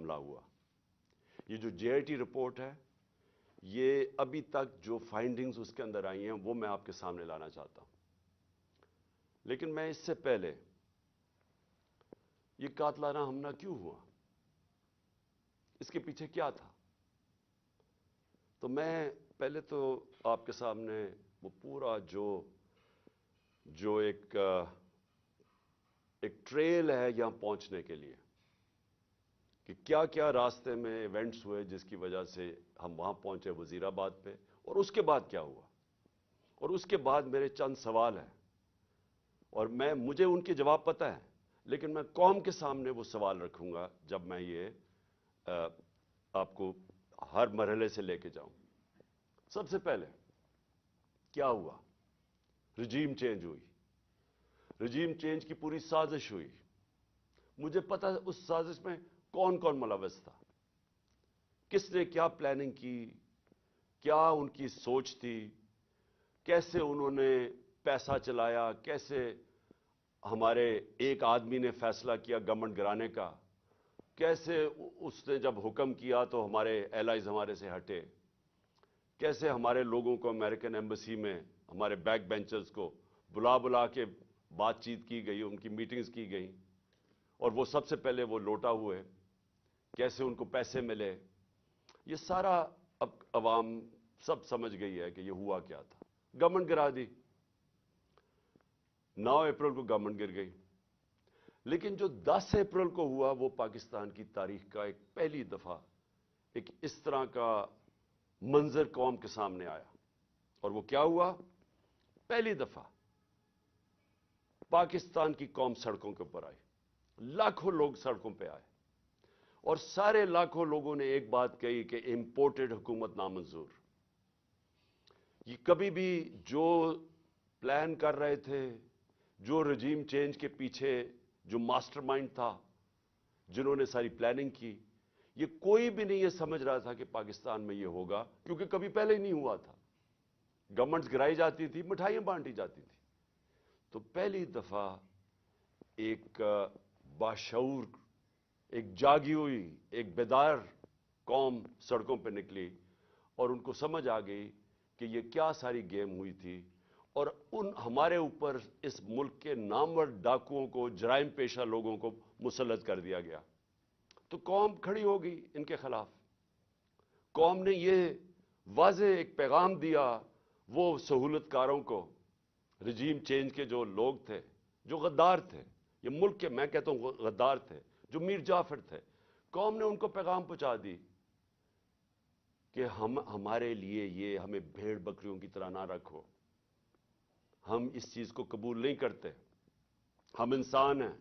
حملہ ہوا. یہ جو JIT رپورٹ ہے، یہ ابھی تک جو فائنڈنگز اس کے اندر آئی ہیں وہ میں آپ کے سامنے لانا چاہتا ہوں. لیکن میں اس سے پہلے یہ قاتلانہ حملہ کیوں ہوا، اس کے پیچھے کیا تھا، تو میں پہلے تو آپ کے سامنے وہ پورا جو ایک ٹریل ہے یہاں پہنچنے کے لیے کہ کیا کیا راستے میں ایونٹس ہوئے جس کی وجہ سے ہم وہاں پہنچے وزیر آباد پہ، اور اس کے بعد کیا ہوا، اور اس کے بعد میرے چند سوال ہیں اور مجھے ان کے جواب پتہ ہے، لیکن میں قوم کے سامنے وہ سوال رکھوں گا جب میں یہ آپ کو ہر مرحلے سے لے کے جاؤں. سب سے پہلے کیا ہوا، رجیم چینج ہوئی. رجیم چینج کی پوری سازش ہوئی. مجھے پتا اس سازش میں کون کون ملوث تھا، کس نے کیا پلاننگ کی، کیا ان کی سوچ تھی، کیسے انہوں نے پیسہ چلایا، کیسے ہمارے ایک آدمی نے فیصلہ کیا گورنمنٹ گرانے کا، کیسے اس نے جب حکم کیا تو ہمارے ایلائز ہمارے سے ہٹے، کیسے ہمارے لوگوں کو امریکن ایمبیسی میں ہمارے بیک بینچرز کو بلا کے بات چیت کی گئی، ان کی میٹنگز کی گئیں، اور وہ سب سے پہلے وہ لوٹا ہوئے، کیسے ان کو پیسے ملے. یہ سارا اب عوام سب سمجھ گئی ہے کہ یہ ہوا کیا تھا. گورنمنٹ گرا دی، 9 اپریل کو گورنمنٹ گر گئی. لیکن جو 10 اپریل کو ہوا وہ پاکستان کی تاریخ کا ایک پہلی دفعہ ایک اس طرح کا منظر قوم کے سامنے آیا. اور وہ کیا ہوا، پہلی دفعہ پاکستان کی قوم سڑکوں کے اوپر آئی، لاکھوں لوگ سڑکوں پہ آئے، اور سارے لاکھوں لوگوں نے ایک بات کہی کہ امپورٹڈ حکومت نامنظور. یہ کبھی بھی جو پلان کر رہے تھے، جو رجیم چینج کے پیچھے جو ماسٹر مائنڈ تھا، جنہوں نے ساری پلاننگ کی، یہ کوئی بھی نہیں یہ سمجھ رہا تھا کہ پاکستان میں یہ ہوگا، کیونکہ کبھی پہلے ہی نہیں ہوا تھا. گورنمنٹس گرائی جاتی تھی، مٹھائیاں بانٹی جاتی تھی. تو پہلی دفعہ ایک باشعور، ایک جاگی ہوئی، ایک بیدار قوم سڑکوں پہ نکلی، اور ان کو سمجھ آ گئی کہ یہ کیا ساری گیم ہوئی تھی، اور ان ہمارے اوپر اس ملک کے نامور ڈاکوؤں کو، جرائم پیشہ لوگوں کو مسلط کر دیا گیا. تو قوم کھڑی ہو گئی ان کے خلاف. قوم نے یہ واضح ایک پیغام دیا وہ سہولت کاروں کو، رجیم چینج کے جو لوگ تھے، جو غدار تھے، یہ ملک کے میں کہتا ہوں غدار تھے، جو میر جعفر تھے. قوم نے ان کو پیغام پہنچا دی کہ ہمارے لیے یہ ہمیں بھیڑ بکریوں کی طرح نہ رکھو، ہم اس چیز کو قبول نہیں کرتے، ہم انسان ہیں،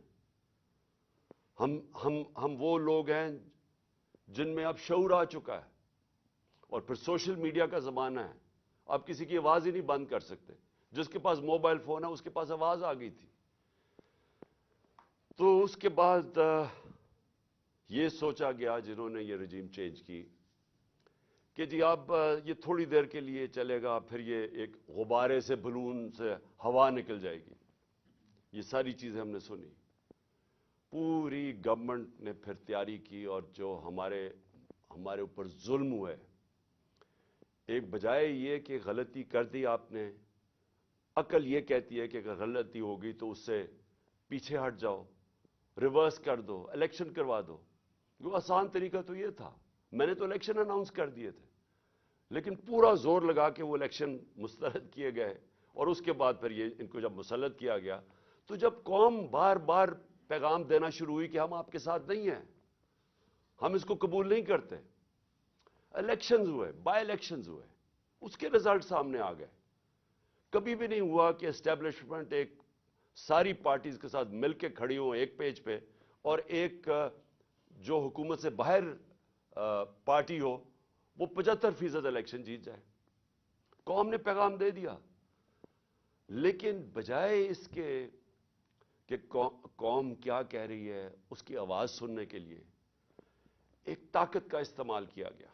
ہم وہ لوگ ہیں جن میں اب شعور آ چکا ہے. اور پھر سوشل میڈیا کا زمانہ ہے، آپ کسی کی آواز ہی نہیں بند کر سکتے. جس کے پاس موبائل فون ہے اس کے پاس آواز آ گئی تھی. تو اس کے بعد یہ سوچا گیا جنہوں نے یہ رجیم چینج کی کہ جی اب یہ تھوڑی دیر کے لیے چلے گا، پھر یہ ایک غبارے سے، بلون سے ہوا نکل جائے گی. یہ ساری چیزیں ہم نے سنی. پوری گورنمنٹ نے پھر تیاری کی، اور جو ہمارے اوپر ظلم ہوئے، ایک بجائے یہ کہ غلطی کر دی آپ نے، عقل یہ کہتی ہے کہ اگر غلطی ہوگی تو اس سے پیچھے ہٹ جاؤ، ریورس کر دو، الیکشن کروا دو. وہ آسان طریقہ تو یہ تھا. میں نے تو الیکشن اناؤنس کر دیے تھے، لیکن پورا زور لگا کے وہ الیکشن مسترد کیے گئے. اور اس کے بعد پھر یہ ان کو جب مسلط کیا گیا، تو جب قوم بار بار پیغام دینا شروع ہوئی کہ ہم آپ کے ساتھ نہیں ہیں، ہم اس کو قبول نہیں کرتے، الیکشنز ہوئے، بائی الیکشنز ہوئے، اس کے رزلٹ سامنے آ گئے. کبھی بھی نہیں ہوا کہ اسٹیبلشمنٹ ایک ساری پارٹیز کے ساتھ مل کے کھڑی ہوں ایک پیج پہ، اور ایک جو حکومت سے باہر پارٹی ہو وہ 75% الیکشن جیت جائے. قوم نے پیغام دے دیا، لیکن بجائے اس کے کہ قوم کیا کہہ رہی ہے اس کی آواز سننے کے لیے، ایک طاقت کا استعمال کیا گیا،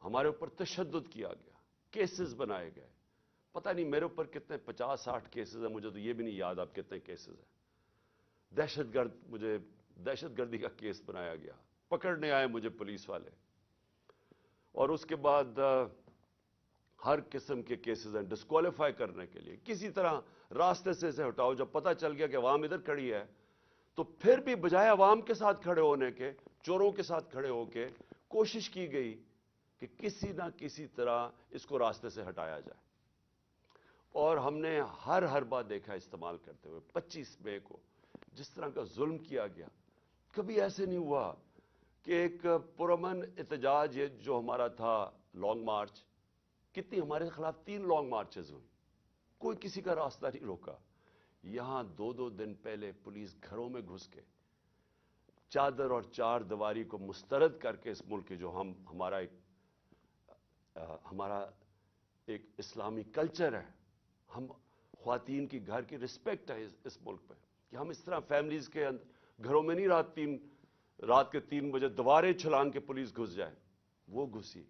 ہمارے اوپر تشدد کیا گیا، کیسز بنائے گئے. پتہ نہیں میرے اوپر کتنے 50-60 کیسز ہیں، مجھے تو یہ بھی نہیں یاد اب کتنے کیسز ہیں. مجھے دہشت گردی کا کیس بنایا گیا، پکڑنے آئے مجھے پولیس والے، اور اس کے بعد ہر قسم کے کیسز ہیں ڈسکوالیفائی کرنے کے لیے، کسی طرح راستے سے ہٹاؤ۔ جب پتہ چل گیا کہ عوام ادھر کھڑی ہے تو پھر بھی بجائے عوام کے ساتھ کھڑے ہونے کے، چوروں کے ساتھ کھڑے ہو کے کوشش کی گئی کہ کسی نہ کسی طرح اس کو راستے سے ہٹایا جائے، اور ہم نے ہر بار دیکھا استعمال کرتے ہوئے 25 مئی کو جس طرح کا ظلم کیا گیا۔ کبھی ایسے نہیں ہوا کہ ایک پرامن احتجاج یہ جو ہمارا تھا لانگ مارچ، کتنی ہمارے خلاف 3 لانگ مارچز ہوئی، کوئی کسی کا راستہ نہیں روکا۔ یہاں 2 دن پہلے پولیس گھروں میں گھس کے چادر اور چار دیواری کو مسترد کر کے اس ملک کے جو ہمارا ایک اسلامی کلچر ہے، ہم خواتین کی گھر کی رسپیکٹ ہے اس ملک پہ، کہ ہم اس طرح فیملیز کے گھروں میں نہیں رات کے 3 بجے دوبارے چھلانگ کے پولیس گھس جائے۔ وہ گھسی،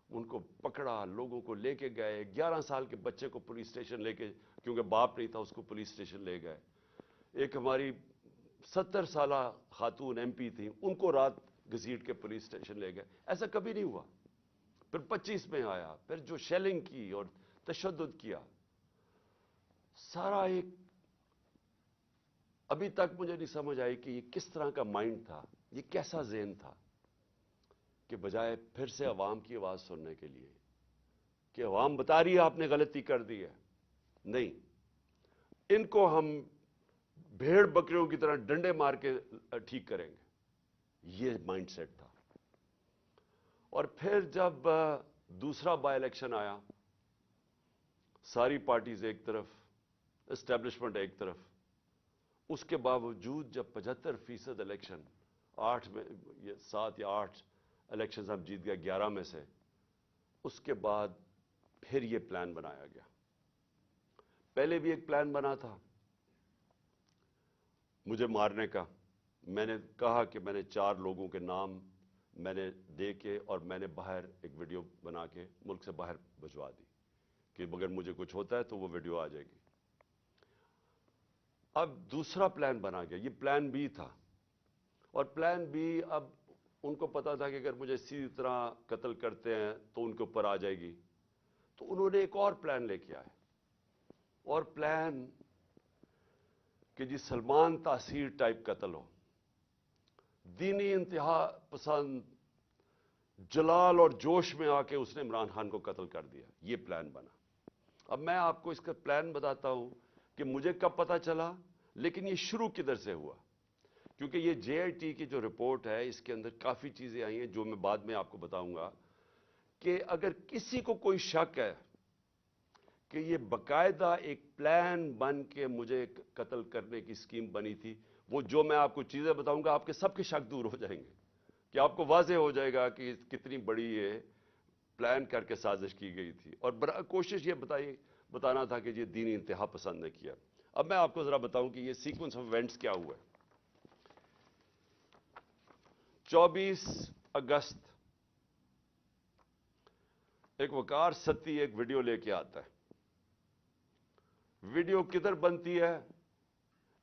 ان کو پکڑا، لوگوں کو لے کے گئے، 11 سال کے بچے کو پولیس اسٹیشن لے کے، کیونکہ باپ نہیں تھا اس کو پولیس اسٹیشن لے گئے۔ ایک ہماری 70 سالہ خاتون ایم پی تھیں، ان کو رات گھسیٹ کے پولیس اسٹیشن لے گئے۔ ایسا کبھی نہیں ہوا۔ پھر 25 میں آیا، پھر جو شیلنگ کی اور تشدد کیا، سارا ایک ابھی تک مجھے نہیں سمجھ آئی کہ یہ کس طرح کا مائنڈ تھا، یہ کیسا ذہن تھا کہ بجائے پھر سے عوام کی آواز سننے کے لیے کہ عوام بتا رہی ہے آپ نے غلطی کر دی ہے، نہیں، ان کو ہم بھیڑ بکریوں کی طرح ڈنڈے مار کے ٹھیک کریں گے، یہ مائنڈ سیٹ تھا۔ اور پھر جب دوسرا بائی الیکشن آیا، ساری پارٹیز ایک طرف، اسٹیبلشمنٹ ایک طرف، اس کے باوجود جب 75% الیکشن 7 یا 8 الیکشنز ہم جیت گئے 11 میں سے، اس کے بعد پھر یہ پلان بنایا گیا۔ پہلے بھی ایک پلان بنا تھا مجھے مارنے کا، میں نے کہا کہ میں نے 4 لوگوں کے نام میں نے دے کے اور میں نے باہر ایک ویڈیو بنا کے ملک سے باہر بھجوا دی کہ اگر مجھے کچھ ہوتا ہے تو وہ ویڈیو آ جائے گی۔ اب دوسرا پلان بنا گیا، یہ پلان بی تھا، اور پلان بی اب ان کو پتا تھا کہ اگر مجھے اسی طرح قتل کرتے ہیں تو ان کے اوپر آ جائے گی، تو انہوں نے ایک اور پلان لے کے آئے، اور پلان کہ جی سلمان تاثیر ٹائپ قتل ہو، دینی انتہا پسند جلال اور جوش میں آ کے اس نے عمران خان کو قتل کر دیا، یہ پلان بنا۔ اب میں آپ کو اس کا پلان بتاتا ہوں کہ مجھے کب پتا چلا، لیکن یہ شروع کدھر سے ہوا، کیونکہ یہ جے آئی ٹی کی جو رپورٹ ہے اس کے اندر کافی چیزیں آئی ہیں جو میں بعد میں آپ کو بتاؤں گا، کہ اگر کسی کو کوئی شک ہے کہ یہ باقاعدہ ایک پلان بن کے مجھے قتل کرنے کی اسکیم بنی تھی، وہ جو میں آپ کو چیزیں بتاؤں گا آپ کے سب کے شک دور ہو جائیں گے، کہ آپ کو واضح ہو جائے گا کہ کتنی بڑی یہ پلان کر کے سازش کی گئی تھی، اور کوشش یہ بتانا تھا کہ یہ دینی انتہا پسند نے کیا۔ اب میں آپ کو ذرا بتاؤں کہ یہ سیکوینس آف ایونٹس کیا ہوا ہے۔ 24 اگست ایک وقار ستی ایک ویڈیو لے کے آتا ہے۔ ویڈیو کدھر بنتی ہے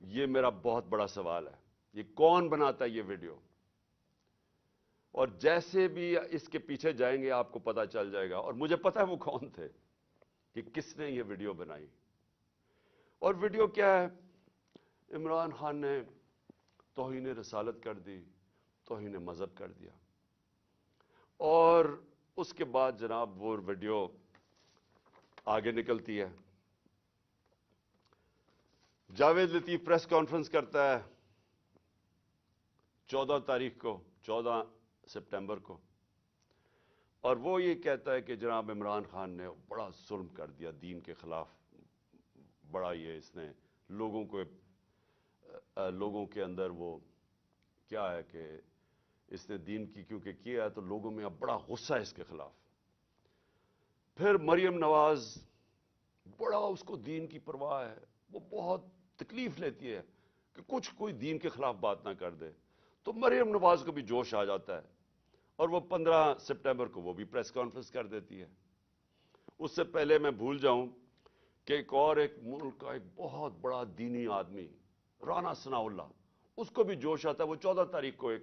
یہ میرا بہت بڑا سوال ہے، یہ کون بناتا ہے یہ ویڈیو، اور جیسے بھی اس کے پیچھے جائیں گے آپ کو پتا چل جائے گا، اور مجھے پتا ہے وہ کون تھے، کہ کس نے یہ ویڈیو بنائی۔ اور ویڈیو کیا ہے؟ عمران خان نے توہین رسالت کر دی، توہین مذہب کر دیا، اور اس کے بعد جناب وہ ویڈیو آگے نکلتی ہے۔ جاوید لطیف پریس کانفرنس کرتا ہے 14 سپٹمبر کو، اور وہ یہ کہتا ہے کہ جناب عمران خان نے بڑا ظلم کر دیا دین کے خلاف، بڑا یہ اس نے لوگوں کے اندر وہ کیا ہے کہ اس نے دین کی کیونکہ کیا ہے تو لوگوں میں اب بڑا غصہ ہے اس کے خلاف۔ پھر مریم نواز، بڑا اس کو دین کی پرواہ ہے، وہ بہت تکلیف لیتی ہے کہ کوئی دین کے خلاف بات نہ کر دے، تو مریم نواز کو بھی جوش آ جاتا ہے، اور وہ 15 سپٹمبر کو وہ بھی پریس کانفرنس کر دیتی ہے۔ اس سے پہلے میں بھول جاؤں کہ ایک ملک کا ایک بہت بڑا دینی آدمی رانا ثناء اللہ، اس کو بھی جوش آتا ہے، وہ 14 تاریخ کو ایک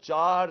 4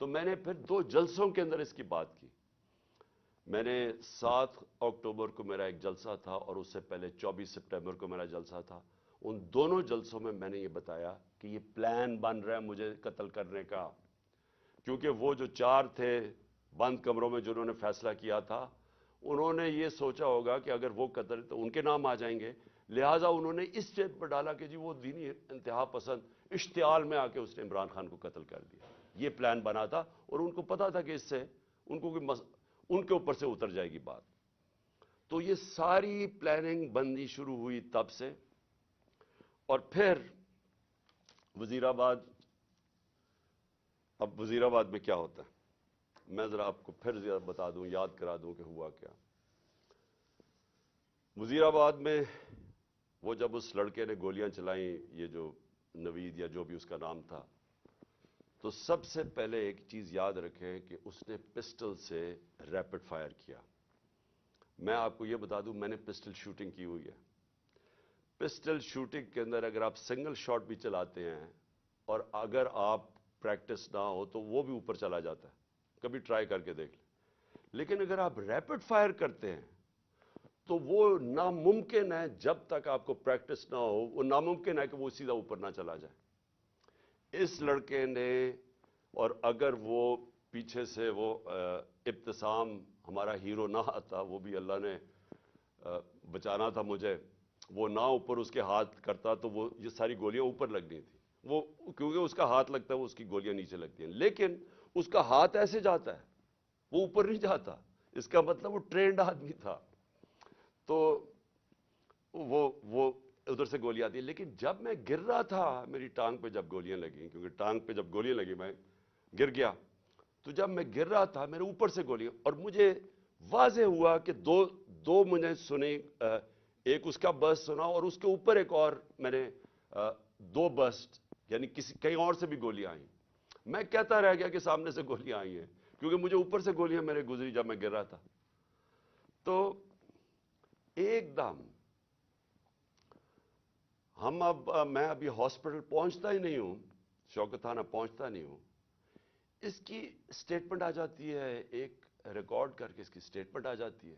تو میں نے پھر 2 جلسوں کے اندر اس کی بات کی. میں نے 7 اکتوبر کو میرا ایک جلسہ تھا اور اس سے پہلے 24 سپٹمبر کو میرا جلسہ تھا. ان دونوں جلسوں میں میں نے یہ بتایا کہ یہ پلان بن رہا ہے مجھے قتل کرنے کا، کیونکہ وہ جو 4 تھے بند کمروں میں جنہوں نے فیصلہ کیا تھا، انہوں نے یہ سوچا ہوگا کہ اگر وہ قتل تو ان کے نام آ جائیں گے، لہٰذا انہوں نے اس اسٹیپ پر ڈالا کہ جی وہ دینی انتہا پسند اشتعال میں آ کے اس نے عمران خان کو قتل کر دیا. یہ پلان بنا تھا اور ان کو پتا تھا کہ اس سے ان کو ان کے اوپر سے اتر جائے گی بات. تو یہ ساری پلاننگ بندی شروع ہوئی تب سے. اور پھر وزیر آباد، اب وزیر آباد میں کیا ہوتا ہے میں ذرا آپ کو پھر زیادہ بتا دوں، یاد کرا دوں کہ ہوا کیا. وزیر آباد میں وہ جب اس لڑکے نے گولیاں چلائیں، یہ جو نوید یا جو بھی اس کا نام تھا، تو سب سے پہلے ایک چیز یاد رکھیں کہ اس نے پسٹل سے ریپڈ فائر کیا. میں آپ کو یہ بتا دوں میں نے پسٹل شوٹنگ کی ہوئی ہے. پسٹل شوٹنگ کے اندر اگر آپ سنگل شاٹ بھی چلاتے ہیں اور اگر آپ پریکٹس نہ ہو تو وہ بھی اوپر چلا جاتا ہے، کبھی ٹرائی کر کے دیکھ لیں. لیکن اگر آپ ریپڈ فائر کرتے ہیں تو وہ ناممکن ہے، جب تک آپ کو پریکٹس نہ ہو وہ ناممکن ہے کہ وہ سیدھا اوپر نہ چلا جائے. اس لڑکے نے، اور اگر وہ پیچھے سے وہ ابتسام ہمارا ہیرو نہ آتا، وہ بھی اللہ نے بچانا تھا مجھے، وہ نہ اوپر اس کے ہاتھ کرتا تو وہ یہ ساری گولیاں اوپر لگنی تھی. وہ کیونکہ اس کا ہاتھ لگتا ہے وہ اس کی گولیاں نیچے لگتی ہیں، لیکن اس کا ہاتھ ایسے جاتا ہے وہ اوپر نہیں جاتا. اس کا مطلب وہ ٹرینڈ آدمی تھا. تو وہ ادھر سے گولی آتی ہے. لیکن جب میں گر رہا تھا، میری ٹانگ پہ جب گولیاں لگیں، کیونکہ ٹانگ پہ جب گولیاں لگی میں گر گیا، تو جب میں گر رہا تھا میرے اوپر سے گولیاں، اور مجھے واضح ہوا کہ دو مجھے سنے، ایک اس کا برسٹ سنا اور اس کے اوپر ایک اور میں نے 2 برسٹ، یعنی کہیں اور سے بھی گولیاں آئیں. میں کہتا رہ گیا کہ سامنے سے گولیاں آئی ہیں، کیونکہ مجھے اوپر سے گولیاں میرے گزری جب میں گر رہا تھا. تو ایک دم میں ابھی ہاسپٹل پہنچتا ہی نہیں ہوں، شوکت تھانہ پہنچتا نہیں ہوں، اس کی سٹیٹمنٹ آ جاتی ہے، ایک ریکارڈ کر کے اس کی سٹیٹمنٹ آ جاتی ہے.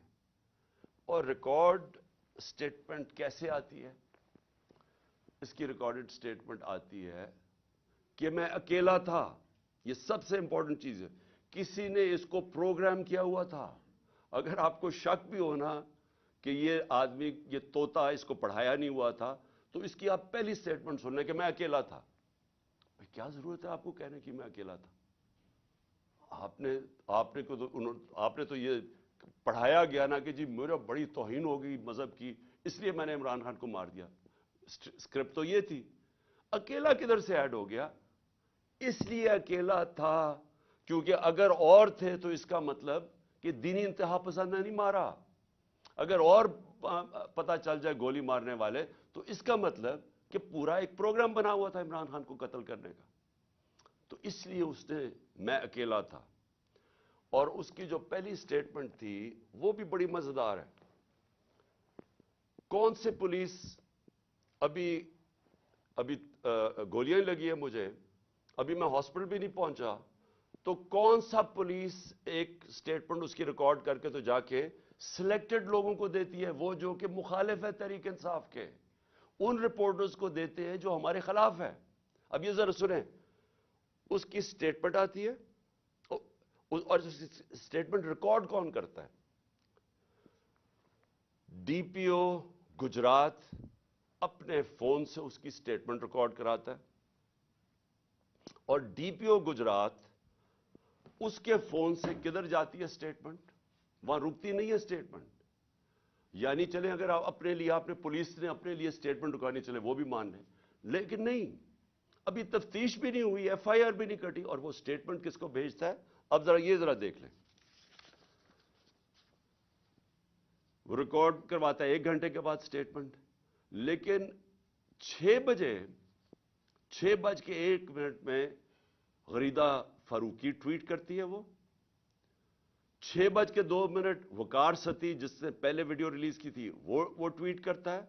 اور ریکارڈ سٹیٹمنٹ کیسے آتی ہے؟ اس کی ریکارڈڈ سٹیٹمنٹ آتی ہے کہ میں اکیلا تھا. یہ سب سے امپورٹنٹ چیز ہے. کسی نے اس کو پروگرام کیا ہوا تھا. اگر آپ کو شک بھی ہونا کہ یہ آدمی، یہ طوطا اس کو پڑھایا نہیں ہوا تھا، تو اس کی آپ پہلی سٹیٹمنٹ سن لیں کہ میں اکیلا تھا. کیا ضرورت ہے آپ کو کہنے کی میں اکیلا تھا؟ آپ نے تو یہ پڑھایا گیا نا کہ جی میرا بڑی توہین ہو گئی مذہب کی، اس لیے میں نے عمران خان کو مار دیا. اسکرپٹ تو یہ تھی. اکیلا کدھر سے ایڈ ہو گیا؟ اس لیے اکیلا تھا کیونکہ اگر اور تھے تو اس کا مطلب کہ دینی انتہا پسند نے نہیں مارا. اگر اور پتہ چل جائے گولی مارنے والے، تو اس کا مطلب کہ پورا ایک پروگرام بنا ہوا تھا عمران خان کو قتل کرنے کا. تو اس لیے اس نے میں اکیلا تھا. اور اس کی جو پہلی سٹیٹمنٹ تھی وہ بھی بڑی مزیدار ہے. کون سے پولیس، ابھی گولیاں لگی ہیں مجھے، ابھی میں ہاسپٹل بھی نہیں پہنچا، تو کون سا پولیس ایک سٹیٹمنٹ اس کی ریکارڈ کر کے تو جا کے سلیکٹڈ لوگوں کو دیتی ہے، وہ جو کہ مخالف ہے تحریک انصاف کے، ان رپورٹرز کو دیتے ہیں جو ہمارے خلاف ہے. اب یہ ذرا سنیں، اس کی سٹیٹمنٹ آتی ہے اور سٹیٹمنٹ ریکارڈ کون کرتا ہے؟ ڈی پی او گجرات اپنے فون سے اس کی سٹیٹمنٹ ریکارڈ کراتا ہے، اور ڈی پی او گجرات اس کے فون سے کدھر جاتی ہے سٹیٹمنٹ؟ وہاں رکتی نہیں ہے سٹیٹمنٹ. یعنی چلیں اگر آپ اپنے لیے، آپ نے پولیس نے اپنے لیے سٹیٹمنٹ رکانی چلے وہ بھی مان لیں، لیکن نہیں، ابھی تفتیش بھی نہیں ہوئی، ایف آئی آر بھی نہیں کٹی، اور وہ سٹیٹمنٹ کس کو بھیجتا ہے؟ اب ذرا دیکھ لیں. وہ ریکارڈ کرواتا ہے 1 گھنٹے کے بعد سٹیٹمنٹ، لیکن 6:01 میں غریدہ فاروقی ٹویٹ کرتی ہے. وہ 6:02 وقار ستی جس نے پہلے ویڈیو ریلیز کی تھی وہ ٹویٹ کرتا ہے.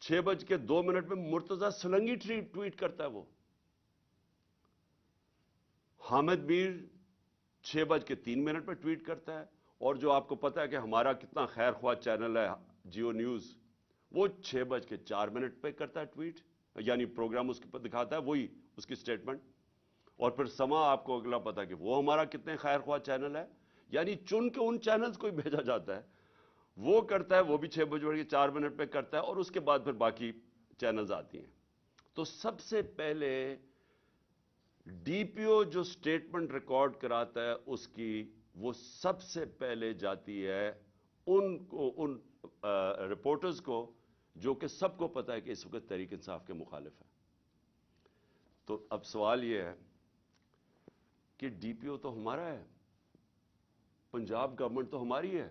6:02 میں مرتضی سلنگی ٹویٹ کرتا ہے. وہ حامد میر 6:03 پہ ٹویٹ کرتا ہے، اور جو آپ کو پتا ہے کہ ہمارا کتنا خیر خواہ چینل ہے جیو نیوز، وہ 6:04 پہ کرتا ہے ٹویٹ، یعنی پروگرام اس پر دکھاتا ہے وہی اس کی سٹیٹمنٹ. اور پھر سما آپ کو اگلا پتا کہ وہ ہمارا کتنے خیر خواہ چینل ہے، یعنی چن کے ان چینلز کو ہی بھیجا جاتا ہے. وہ کرتا ہے، وہ بھی 6:04 پہ کرتا ہے، اور اس کے بعد پھر باقی چینلز آتی ہیں. تو سب سے پہلے ڈی پی او جو سٹیٹمنٹ ریکارڈ کراتا ہے اس کی، وہ سب سے پہلے جاتی ہے ان رپورٹرز کو جو کہ سب کو پتا ہے کہ اس وقت تحریک انصاف کے مخالف ہیں. تو اب سوال یہ ہے کہ ڈی پی او تو ہمارا ہے، پنجاب گورنمنٹ تو ہماری ہے،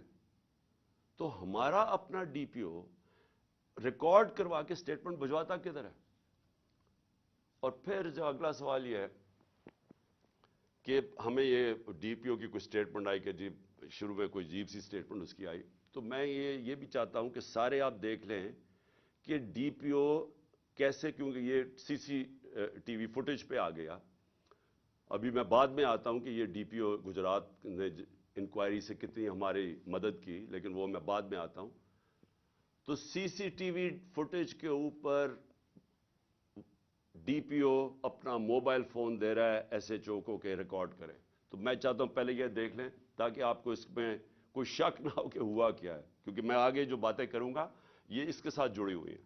تو ہمارا اپنا ڈی پی او ریکارڈ کروا کے سٹیٹمنٹ بھجواتا کدھر ہے؟ اور پھر جو اگلا سوال یہ ہے کہ ہمیں یہ ڈی پی او کی کوئی سٹیٹمنٹ آئی کہ جی شروع میں کوئی عجیب سی سٹیٹمنٹ اس کی آئی، تو میں یہ بھی چاہتا ہوں کہ سارے آپ دیکھ لیں کہ ڈی پی او کیسے، کیونکہ یہ سی سی ٹی وی فوٹیج پہ آ گیا. ابھی میں بعد میں آتا ہوں کہ یہ ڈی پی او گجرات نے انکوائری سے کتنی ہماری مدد کی، لیکن وہ میں بعد میں آتا ہوں. تو سی سی ٹی وی فوٹیج کے اوپر ڈی پی او اپنا موبائل فون دے رہا ہے ایس ایچ او کو کہ ریکارڈ کرے. تو میں چاہتا ہوں پہلے یہ دیکھ لیں تاکہ آپ کو اس میں کوئی شک نہ ہو کہ ہوا کیا ہے، کیونکہ میں آگے جو باتیں کروں گا یہ اس کے ساتھ جڑی ہوئی ہیں.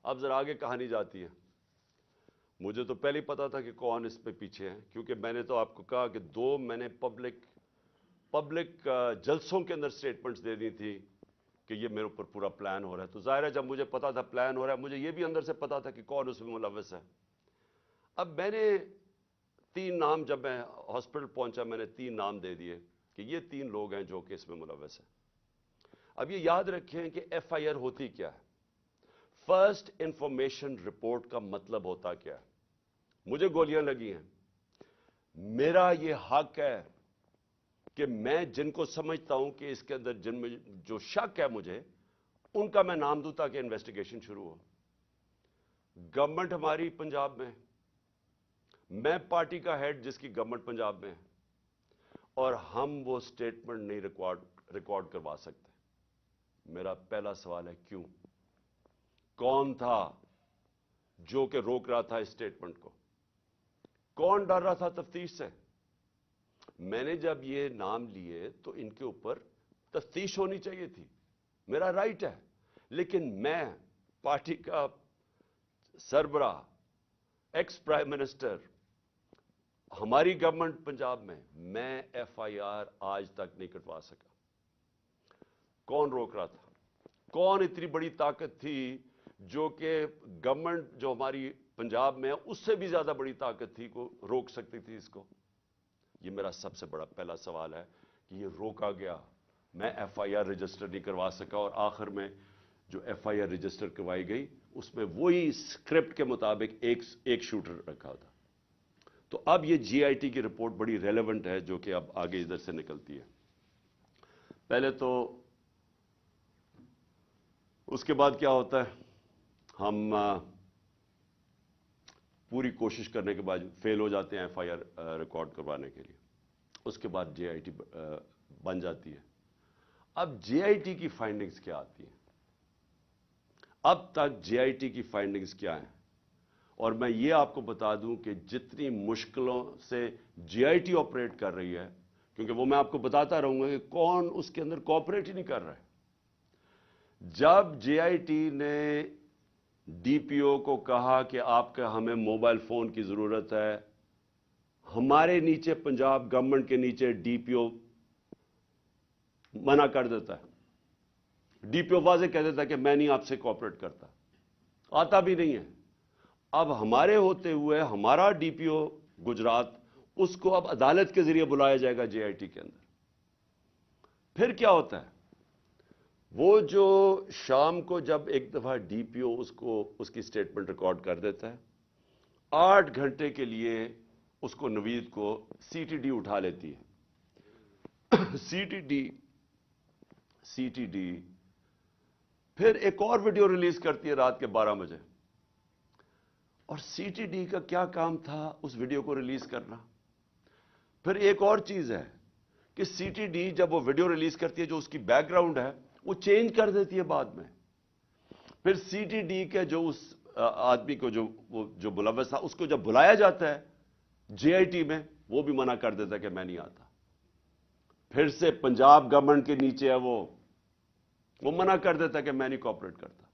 اب ذرا آگے کہانی جاتی ہے. مجھے تو پہلے ہی پتا تھا کہ کون اس پہ پیچھے ہیں، کیونکہ میں نے تو آپ کو کہا کہ میں نے پبلک جلسوں کے اندر سٹیٹمنٹس دے دی تھی کہ یہ میرے اوپر پورا پلان ہو رہا ہے. تو ظاہر ہے جب مجھے پتا تھا پلان ہو رہا ہے، مجھے یہ بھی اندر سے پتا تھا کہ کون اس میں ملوث ہے. اب میں نے 3 نام، جب میں ہاسپٹل پہنچا میں نے 3 نام دے دیے کہ یہ 3 لوگ ہیں جو کہ اس میں ملوث ہیں. اب یہ یاد رکھیں کہ ایف آئی آر ہوتی کیا ہے. فرسٹ انفارمیشن رپورٹ کا مطلب ہوتا کیا ہے؟ مجھے گولیاں لگی ہیں، میرا یہ حق ہے کہ میں جن کو سمجھتا ہوں کہ اس کے اندر جن میں جو شک ہے مجھے، ان کا میں نام دوں تاکہ انویسٹیگیشن شروع ہو. گورنمنٹ ہماری پنجاب میں، میں پارٹی کا ہیڈ جس کی گورنمنٹ پنجاب میں ہے، اور ہم وہ سٹیٹمنٹ نہیں ریکارڈ کروا سکتے. میرا پہلا سوال ہے کیوں؟ کون تھا جو کہ روک رہا تھا اس سٹیٹمنٹ کو؟ کون ڈر رہا تھا تفتیش سے؟ میں نے جب یہ نام لیے تو ان کے اوپر تفتیش ہونی چاہیے تھی، میرا رائٹ ہے. لیکن میں پارٹی کا سربراہ، ایکس پرائم منسٹر، ہماری گورنمنٹ پنجاب میں ایف آئی آر آج تک نہیں کٹوا سکا. کون روک رہا تھا؟ کون اتنی بڑی طاقت تھی جو کہ گورنمنٹ جو ہماری پنجاب میں ہے اس سے بھی زیادہ بڑی طاقت تھی کو روک سکتی تھی اس کو؟ یہ میرا سب سے بڑا پہلا سوال ہے کہ یہ روکا گیا. میں ایف آئی آر رجسٹر نہیں کروا سکا، اور آخر میں جو ایف آئی آر رجسٹر کروائی گئی اس میں وہی اسکرپٹ کے مطابق ایک شوٹر رکھا تھا. تو اب یہ جی آئی ٹی کی رپورٹ بڑی ریلیونٹ ہے جو کہ اب آگے ادھر سے نکلتی ہے. پہلے تو اس کے بعد کیا ہوتا ہے، ہم پوری کوشش کرنے کے بعد فیل ہو جاتے ہیں ایف آئی آر ریکارڈ کروانے کے لیے. اس کے بعد جے آئی ٹی بن جاتی ہے. اب جے آئی ٹی کی فائنڈنگز کیا آتی ہیں؟ اب تک جے آئی ٹی کی فائنڈنگز کیا ہیں؟ اور میں یہ آپ کو بتا دوں کہ جتنی مشکلوں سے جے آئی ٹی آپریٹ کر رہی ہے، کیونکہ وہ میں آپ کو بتاتا رہوں گا کہ کون اس کے اندر کوآپریٹ ہی نہیں کر رہا ہے. جب جے آئی ٹی نے ڈی پی او کو کہا کہ آپ کا ہمیں موبائل فون کی ضرورت ہے، ہمارے نیچے پنجاب گورنمنٹ کے نیچے ڈی پی او منع کر دیتا ہے. ڈی پی او واضح کہہ دیتا ہے کہ میں نہیں آپ سے کوآپریٹ کرتا، آتا بھی نہیں ہے. اب ہمارے ہوتے ہوئے ہمارا ڈی پی او گجرات، اس کو اب عدالت کے ذریعے بلایا جائے گا جے آئی ٹی کے اندر. پھر کیا ہوتا ہے؟ وہ جو شام کو جب ایک دفعہ ڈی پی او اس کی سٹیٹمنٹ ریکارڈ کر دیتا ہے، 8 گھنٹے کے لیے اس کو نوید کو سی ٹی ڈی اٹھا لیتی ہے۔ سی ٹی ڈی پھر ایک اور ویڈیو ریلیز کرتی ہے رات کے 12 بجے، اور سی ٹی ڈی کا کیا کام تھا اس ویڈیو کو ریلیز کرنا۔ پھر ایک اور چیز ہے کہ سی ٹی ڈی جب وہ ویڈیو ریلیز کرتی ہے، جو اس کی بیک گراؤنڈ ہے وہ چینج کر دیتی ہے بعد میں۔ پھر سی ٹی ڈی کے جو اس آدمی کو جو ملوث تھا، اس کو جب بلایا جاتا ہے جے آئی ٹی میں، وہ بھی منع کر دیتا ہے کہ میں نہیں آتا۔ پھر سے پنجاب گورنمنٹ کے نیچے ہے وہ منع کر دیتا ہے کہ میں نہیں کوآپریٹ کرتا۔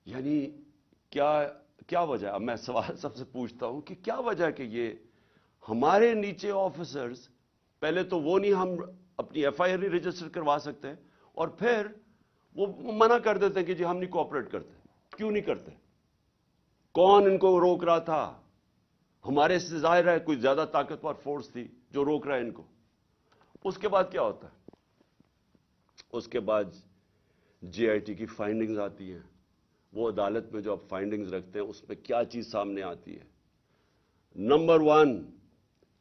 یعنی کیا وجہ ہے؟ اب میں سوال سب سے پوچھتا ہوں کہ کیا وجہ ہے کہ یہ ہمارے نیچے آفیسرز، پہلے تو وہ نہیں، ہم اپنی ایف آئی آر نہیں رجسٹر کروا سکتے، اور پھر وہ منع کر دیتے ہیں کہ جی ہم نہیں کوآپریٹ کرتے۔ کیوں نہیں کرتے؟ کون ان کو روک رہا تھا؟ ہمارے سے ظاہر ہے کوئی زیادہ طاقتور فورس تھی جو روک رہا ہے ان کو۔ اس کے بعد کیا ہوتا ہے؟ اس کے بعد جے آئی ٹی کی فائنڈنگز آتی ہیں۔ وہ عدالت میں جو اب فائنڈنگز رکھتے ہیں، اس میں کیا چیز سامنے آتی ہے؟ نمبر 1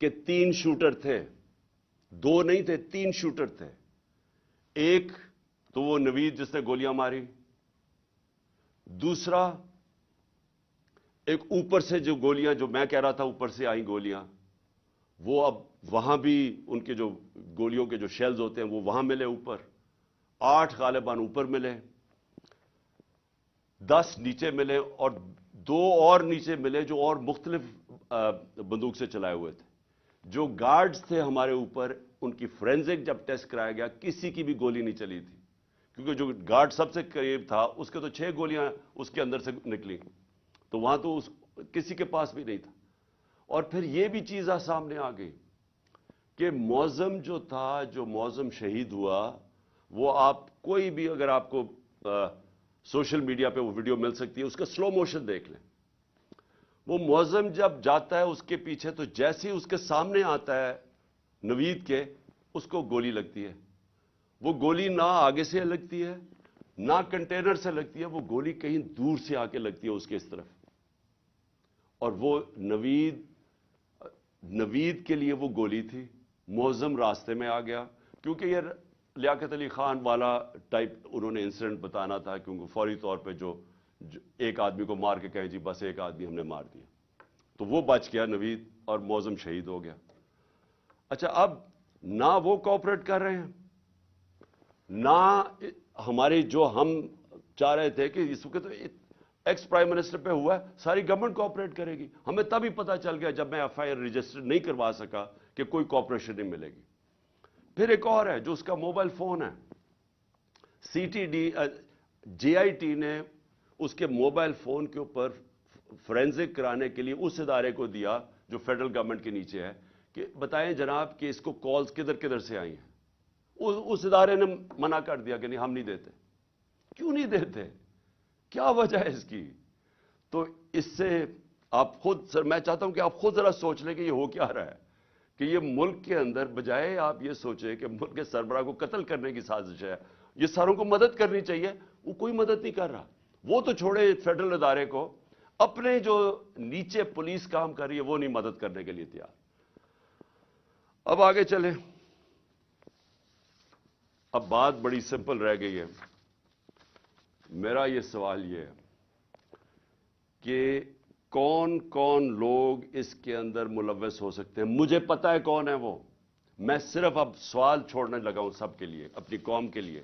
کہ 3 شوٹر تھے، 2 نہیں تھے، 3 شوٹر تھے۔ ایک تو وہ نوید جس نے گولیاں ماری، دوسرا ایک اوپر سے جو گولیاں، جو میں کہہ رہا تھا اوپر سے آئیں گولیاں، وہ اب وہاں بھی ان کے جو گولیوں کے جو شیلز ہوتے ہیں وہ وہاں ملے اوپر، 8 غالباً اوپر ملے، 10 نیچے ملے، اور 2 اور نیچے ملے جو اور مختلف بندوق سے چلائے ہوئے تھے۔ جو گارڈز تھے ہمارے اوپر، ان کی فورینزک جب ٹیسٹ کرایا گیا، کسی کی بھی گولی نہیں چلی تھی، کیونکہ جو گارڈ سب سے قریب تھا اس کے تو 6 گولیاں اس کے اندر سے نکلی، تو وہاں تو کسی کے پاس بھی نہیں تھا۔ اور پھر یہ بھی چیز سامنے آ گئی کہ معظم جو تھا، جو معظم شہید ہوا، وہ آپ کوئی بھی، اگر آپ کو سوشل میڈیا پہ وہ ویڈیو مل سکتی ہے، اس کا سلو موشن دیکھ لیں۔ وہ معظم جب جاتا ہے اس کے پیچھے، تو جیسے ہی اس کے سامنے آتا ہے نوید کے، اس کو گولی لگتی ہے۔ وہ گولی نہ آگے سے لگتی ہے نہ کنٹینر سے لگتی ہے، وہ گولی کہیں دور سے آ کے لگتی ہے اس کے اس طرف، اور وہ نوید کے لیے وہ گولی تھی۔ معظم راستے میں آ گیا، کیونکہ یہ لیاقت علی خان والا ٹائپ انہوں نے انسیڈنٹ بتانا تھا، کیونکہ فوری طور پہ جو ایک آدمی کو مار کے کہیں جی بس ایک آدمی ہم نے مار دیا، تو وہ بچ گیا نوید، اور معظم شہید ہو گیا۔ اچھا، اب نہ وہ کوآپریٹ کر رہے ہیں، نہ ہمارے جو ہم چاہ رہے تھے کہ اس وقت ایکس پرائم منسٹر پہ ہوا ہے، ساری گورنمنٹ کوآپریٹ کرے گی۔ ہمیں تب ہی پتا چل گیا جب میں ایف آئی آر رجسٹر نہیں کروا سکا کہ کوئی کوآپریشن نہیں ملے گی۔ پھر ایک اور ہے جو اس کا موبائل فون ہے، C T D J I T نے اس کے موبائل فون کے اوپر فورینزک کرانے کے لیے اس ادارے کو دیا جو فیڈرل گورنمنٹ کے نیچے ہے، کہ بتائیں جناب کہ اس کو کالز کدھر سے آئی ہیں۔ اس ادارے نے منع کر دیا کہ نہیں، ہم نہیں دیتے۔ کیوں نہیں دیتے؟ کیا وجہ ہے اس کی؟ تو اس سے آپ خود، سر میں چاہتا ہوں کہ آپ خود ذرا سوچ لیں کہ یہ ہو کیا رہا ہے، کہ یہ ملک کے اندر بجائے آپ یہ سوچیں کہ ملک کے سربراہ کو قتل کرنے کی سازش ہے، یہ ساروں کو مدد کرنی چاہیے، وہ کوئی مدد نہیں کر رہا۔ وہ تو چھوڑے فیڈرل ادارے کو، اپنے جو نیچے پولیس کام کر رہی ہے وہ نہیں مدد کرنے کے لیے تیار۔ اب آگے چلیں، اب بات بڑی سمپل رہ گئی ہے۔ میرا یہ سوال یہ ہے کہ کون کون لوگ اس کے اندر ملوث ہو سکتے ہیں؟ مجھے پتا ہے کون ہے وہ، میں صرف اب سوال چھوڑنے لگا ہوں سب کے لیے، اپنی قوم کے لیے،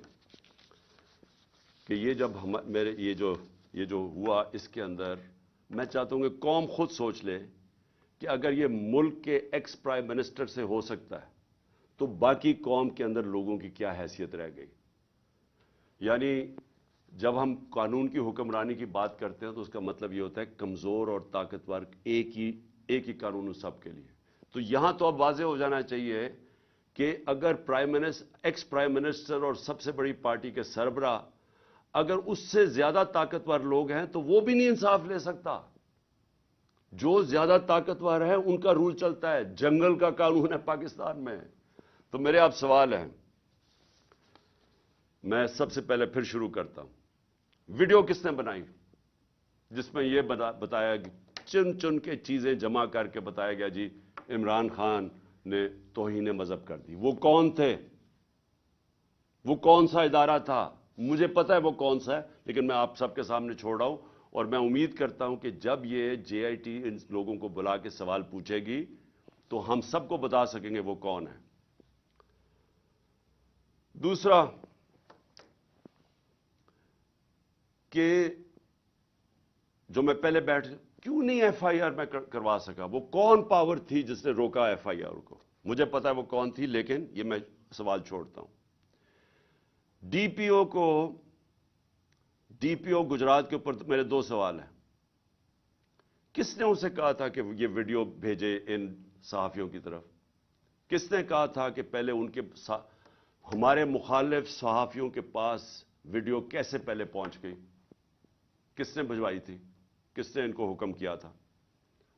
کہ یہ جب یہ جو ہوا اس کے اندر، میں چاہتا ہوں کہ قوم خود سوچ لے کہ اگر یہ ملک کے ایکس پرائم منسٹر سے ہو سکتا ہے تو باقی قوم کے اندر لوگوں کی کیا حیثیت رہ گئی۔ یعنی جب ہم قانون کی حکمرانی کی بات کرتے ہیں تو اس کا مطلب یہ ہوتا ہے کمزور اور طاقتور ایک ہی قانون سب کے لیے۔ تو یہاں تو اب واضح ہو جانا چاہیے کہ اگر ایکس پرائم منسٹر اور سب سے بڑی پارٹی کے سربراہ اگر اس سے زیادہ طاقتور لوگ ہیں تو وہ بھی نہیں انصاف لے سکتا۔ جو زیادہ طاقتور ہے ان کا رول چلتا ہے، جنگل کا قانون ہے پاکستان میں۔ تو میرے آپ سوال ہیں میں سب سے پہلے پھر شروع کرتا ہوں. ویڈیو کس نے بنائی جس میں یہ بتایا چن چن کے چیزیں جمع کر کے بتایا گیا جی عمران خان نے توہین مذہب کر دی؟ وہ کون تھے؟ وہ کون سا ادارہ تھا؟ مجھے پتا ہے وہ کون سا ہے، لیکن میں آپ سب کے سامنے چھوڑ رہا ہوں، اور میں امید کرتا ہوں کہ جب یہ جے آئی ٹی ان لوگوں کو بلا کے سوال پوچھے گی تو ہم سب کو بتا سکیں گے وہ کون ہے. دوسرا کہ جو میں پہلے کیوں نہیں ایف آئی آر میں کروا سکا؟ وہ کون پاور تھی جس نے روکا ایف آئی آر کو؟ مجھے پتا ہے وہ کون تھی، لیکن یہ میں سوال چھوڑتا ہوں. ڈی پی او گجرات کے اوپر میرے دو سوال ہیں. کس نے اسے کہا تھا کہ یہ ویڈیو بھیجے ان صحافیوں کی طرف؟ کس نے کہا تھا کہ پہلے ہمارے مخالف صحافیوں کے پاس ویڈیو کیسے پہلے پہنچ گئی؟ کس نے بھجوائی تھی؟ کس نے ان کو حکم کیا تھا؟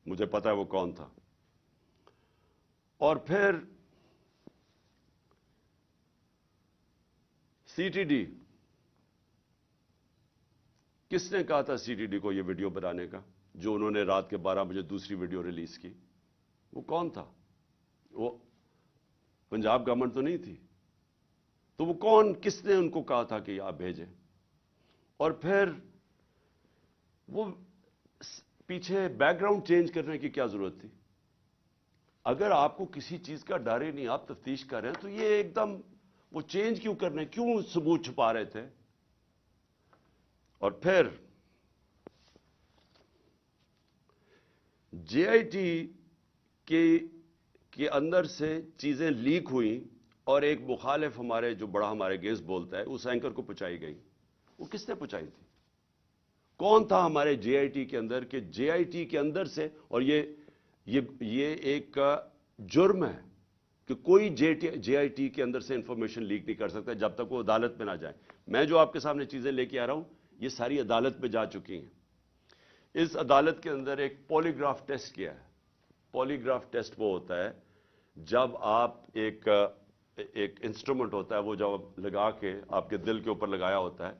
مجھے پتا ہے وہ کون تھا. اور پھر سی ٹی ڈی، کس نے کہا تھا سی ٹی ڈی کو یہ ویڈیو بنانے کا جو انہوں نے رات کے 12 بجے دوسری ویڈیو ریلیز کی؟ وہ کون تھا؟ وہ پنجاب گورنمنٹ تو نہیں تھی. تو وہ کون، کس نے ان کو کہا تھا کہ آپ بھیجیں؟ اور پھر وہ پیچھے بیک گراؤنڈ چینج کرنے کی کیا ضرورت تھی؟ اگر آپ کو کسی چیز کا ڈر ہی نہیں، آپ تفتیش کر رہے ہیں، تو یہ ایک دم وہ چینج کیوں کرنے، کیوں ثبوت چھپا رہے تھے؟ اور پھر جے آئی ٹی کے اندر سے چیزیں لیک ہوئیں اور ایک مخالف ہمارے جو بڑا ہمارے گیس بولتا ہے اس اینکر کو پہنچائی گئی. وہ کس نے پہنچائی تھی؟ کون تھا ہمارے جے آئی ٹی کے اندر کہ جے آئی ٹی کے اندر سے، اور یہ ایک جرم ہے کہ کوئی جے آئی ٹی کے اندر سے انفارمیشن لیک نہیں کر سکتا جب تک وہ عدالت میں نہ جائے. میں جو آپ کے سامنے چیزیں لے کے آ رہا ہوں یہ ساری عدالت میں جا چکی ہیں. اس عدالت کے اندر ایک پولی گراف ٹیسٹ کیا ہے. پولی گراف ٹیسٹ وہ ہوتا ہے جب آپ ایک انسٹرومنٹ ہوتا ہے وہ جب لگا کے آپ کے دل کے اوپر لگایا ہوتا ہے،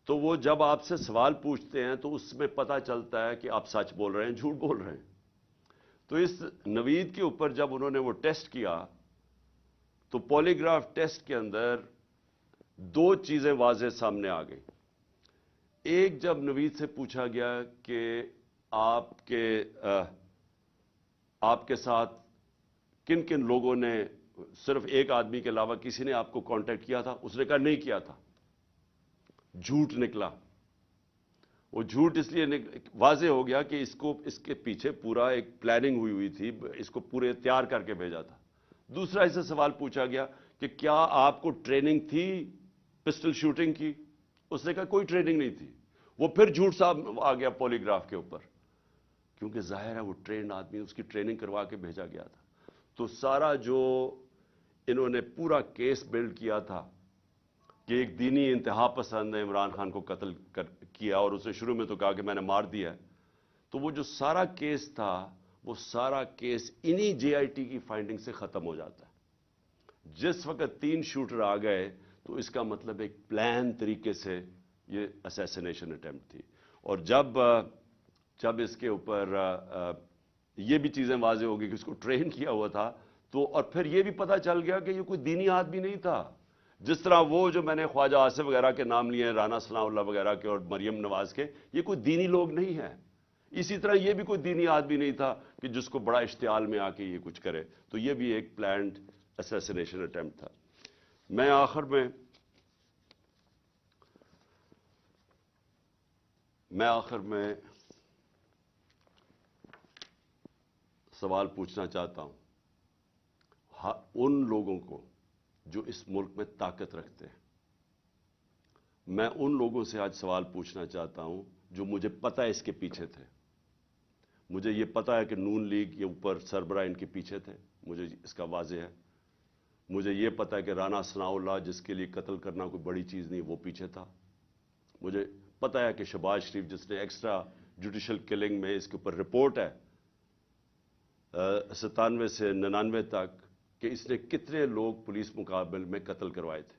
تو وہ جب آپ سے سوال پوچھتے ہیں تو اس میں پتہ چلتا ہے کہ آپ سچ بول رہے ہیں جھوٹ بول رہے ہیں. تو اس نوید کے اوپر جب انہوں نے وہ ٹیسٹ کیا تو پولی گراف ٹیسٹ کے اندر دو چیزیں واضح سامنے آ گئی. ایک، جب نوید سے پوچھا گیا کہ آپ کے ساتھ کن کن لوگوں نے، صرف ایک آدمی کے علاوہ کسی نے آپ کو کانٹیکٹ کیا تھا؟ اس نے کہا نہیں کیا تھا. جھوٹ نکلا. وہ جھوٹ اس لیے واضح ہو گیا کہ اس کے پیچھے پورا ایک پلاننگ ہوئی تھی، اس کو پورے تیار کر کے بھیجا تھا. دوسرا اسے سوال پوچھا گیا کہ کیا آپ کو ٹریننگ تھی پسٹل شوٹنگ کی؟ اس نے کہا کوئی ٹریننگ نہیں تھی. وہ پھر جھوٹ صاحب آ گیا پولی گراف کے اوپر، کیونکہ ظاہر ہے وہ ٹرینڈ آدمی، اس کی ٹریننگ کروا کے بھیجا گیا تھا. تو سارا جو انہوں نے پورا کیس بلڈ کیا تھا کہ ایک دینی انتہا پسند نے عمران خان کو قتل کیا، اور اسے شروع میں تو کہا کہ میں نے مار دیا ہے. تو وہ جو سارا کیس تھا وہ سارا کیس انہی جے آئی ٹی کی فائنڈنگ سے ختم ہو جاتا ہے. جس وقت 3 شوٹر آ گئے تو اس کا مطلب ایک پلان طریقے سے یہ اسیسینیشن اٹیمپٹ تھی. اور جب اس کے اوپر یہ بھی چیزیں واضح ہو گئی کہ اس کو ٹرین کیا ہوا تھا، تو اور پھر یہ بھی پتہ چل گیا کہ یہ کوئی دینی آدمی نہیں تھا. جس طرح وہ جو میں نے خواجہ آصف وغیرہ کے نام لیے ہیں، رانا ثناء اللہ وغیرہ کے اور مریم نواز کے، یہ کوئی دینی لوگ نہیں ہیں. اسی طرح یہ بھی کوئی دینی آدمی نہیں تھا کہ جس کو بڑا اشتعال میں آ کے یہ کچھ کرے. تو یہ بھی ایک پلانڈ اسیسینیشن اٹیمپٹ تھا. میں آخر میں سوال پوچھنا چاہتا ہوں ان لوگوں کو جو اس ملک میں طاقت رکھتے ہیں. میں ان لوگوں سے آج سوال پوچھنا چاہتا ہوں جو مجھے پتہ ہے اس کے پیچھے تھے. مجھے یہ پتہ ہے کہ نون لیگ یہ اوپر سربراہ ان کے پیچھے تھے، مجھے اس کا واضح ہے. مجھے یہ پتہ ہے کہ رانا ثناء اللہ جس کے لیے قتل کرنا کوئی بڑی چیز نہیں، وہ پیچھے تھا. مجھے پتہ ہے کہ شہباز شریف جس نے ایکسٹرا جوڈیشل کلنگ میں اس کے اوپر رپورٹ ہے 97 سے 99 تک کہ اس نے کتنے لوگ پولیس مقابل میں قتل کروائے تھے.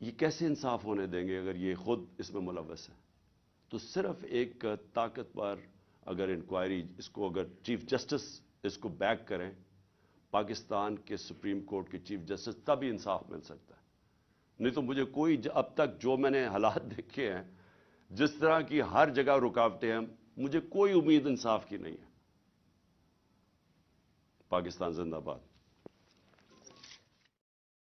یہ کیسے انصاف ہونے دیں گے اگر یہ خود اس میں ملوث ہے؟ تو صرف ایک طاقتور اگر انکوائری اس کو اگر چیف جسٹس اس کو بیک کریں، پاکستان کے سپریم کورٹ کے چیف جسٹس، تب ہی انصاف مل سکتا ہے. نہیں تو مجھے کوئی اب تک جو میں نے حالات دیکھے ہیں، جس طرح کی ہر جگہ رکاوٹیں ہیں، مجھے کوئی امید انصاف کی نہیں ہے. پاکستان زندہ باد.